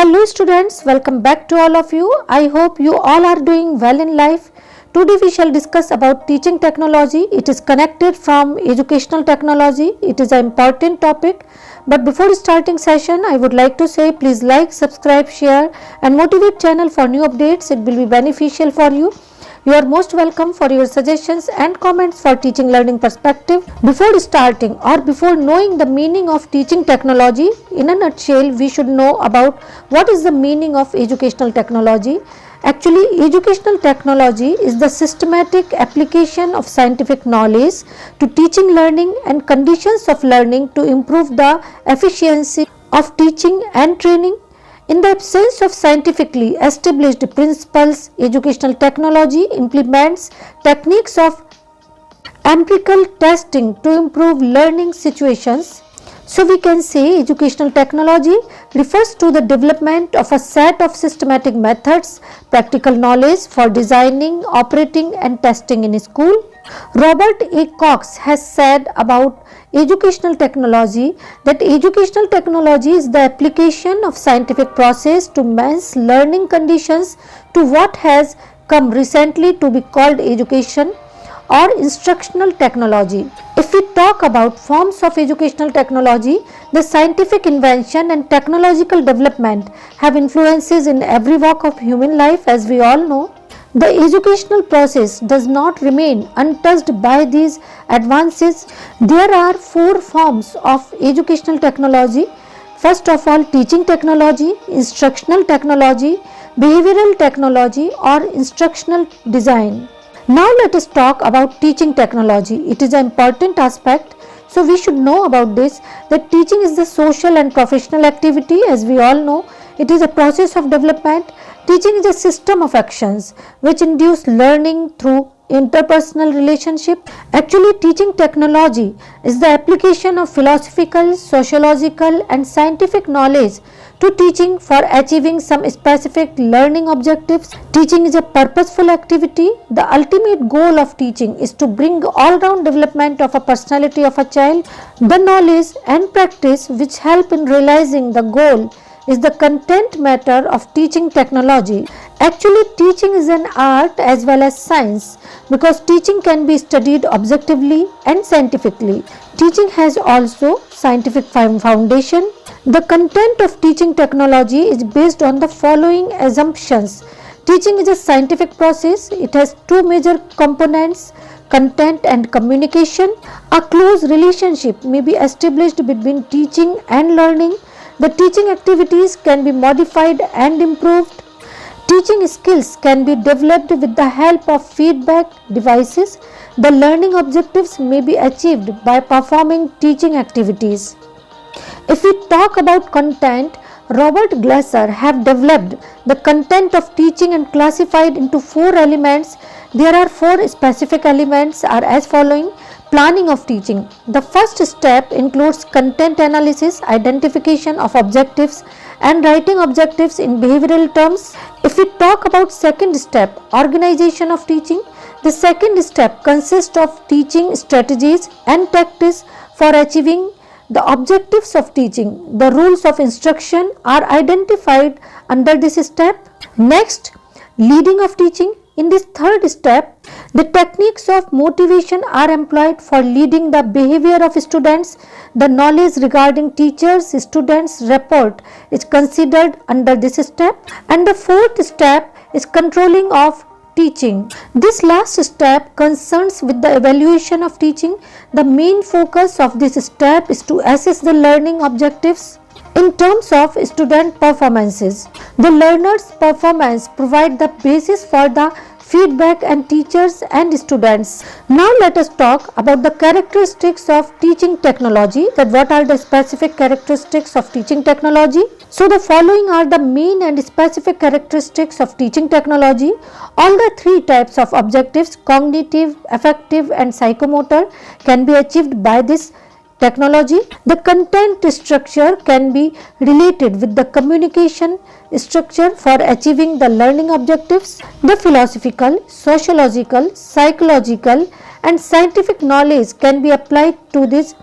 Hello students, welcome back to all of you. I hope you all are doing well in life. Today we shall discuss about teaching technology. It is connected from educational technology. It is an important topic. But before starting session, I would like to say please like, subscribe, share and motivate channel for new updates. It will be beneficial for you. You are most welcome for your suggestions and comments for teaching learning perspective. Before starting or before knowing the meaning of teaching technology, in a nutshell, we should know about what is the meaning of educational technology. Actually, educational technology is the systematic application of scientific knowledge to teaching, learning and conditions of learning to improve the efficiency of teaching and training. In the absence of scientifically established principles, educational technology implements techniques of empirical testing to improve learning situations. So we can say educational technology refers to the development of a set of systematic methods, practical knowledge for designing, operating and testing in a school. Robert A. Cox has said about educational technology that educational technology is the application of scientific process to man's learning conditions to what has come recently to be called education or instructional technology. If we talk about forms of educational technology, the scientific invention and technological development have influences in every walk of human life, as we all know. The educational process does not remain untouched by these advances. There are four forms of educational technology. First of all, teaching technology, instructional technology, behavioral technology or instructional design. Now let us talk about teaching technology. It is an important aspect. So we should know about this, that teaching is the social and professional activity, as we all know. It is a process of development. Teaching is a system of actions which induce learning through interpersonal relationship. Actually, teaching technology is the application of philosophical, sociological and scientific knowledge to teaching for achieving some specific learning objectives. Teaching is a purposeful activity. The ultimate goal of teaching is to bring all-round development of a personality of a child. The knowledge and practice which help in realizing the goal is the content matter of teaching technology. Actually, teaching is an art as well as science because teaching can be studied objectively and scientifically. Teaching has also scientific foundation. The content of teaching technology is based on the following assumptions. Teaching is a scientific process. It has two major components, content and communication. A close relationship may be established between teaching and learning. The teaching activities can be modified and improved. Teaching skills can be developed with the help of feedback devices. The learning objectives may be achieved by performing teaching activities. If we talk about content, Robert Glasser have developed the content of teaching and classified into four elements. There are four specific elements are as following. Planning of teaching. The first step includes content analysis, identification of objectives and writing objectives in behavioral terms. If we talk about second step, organization of teaching, the second step consists of teaching strategies and tactics for achieving the objectives of teaching. The rules of instruction are identified under this step. Next, leading of teaching. In this third step, the techniques of motivation are employed for leading the behavior of students. The knowledge regarding teachers, students, report is considered under this step. And the fourth step is controlling of teaching. This last step concerns with the evaluation of teaching. The main focus of this step is to assess the learning objectives in terms of student performances. The learner's performance provide the basis for the feedback and teachers and students. Now let us talk about the characteristics of teaching technology, that what are the specific characteristics of teaching technology. So the following are the main and specific characteristics of teaching technology. All the three types of objectives, cognitive, affective and psychomotor, can be achieved by this technology. The content structure can be related with the communication structure for achieving the learning objectives. The philosophical, sociological, psychological and scientific knowledge can be applied to this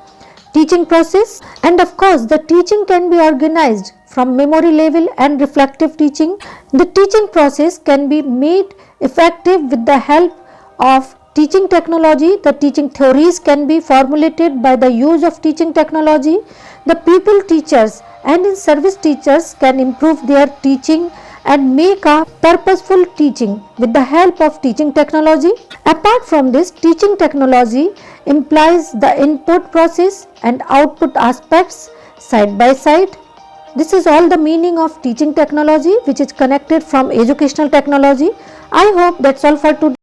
teaching process. And of course, the teaching can be organized from memory level and reflective teaching. The teaching process can be made effective with the help of teaching technology. The teaching theories can be formulated by the use of teaching technology. The pupil teachers and in service teachers can improve their teaching and make a purposeful teaching with the help of teaching technology. Apart from this, teaching technology implies the input process and output aspects side by side. This is all the meaning of teaching technology, which is connected from educational technology. I hope that's all for today.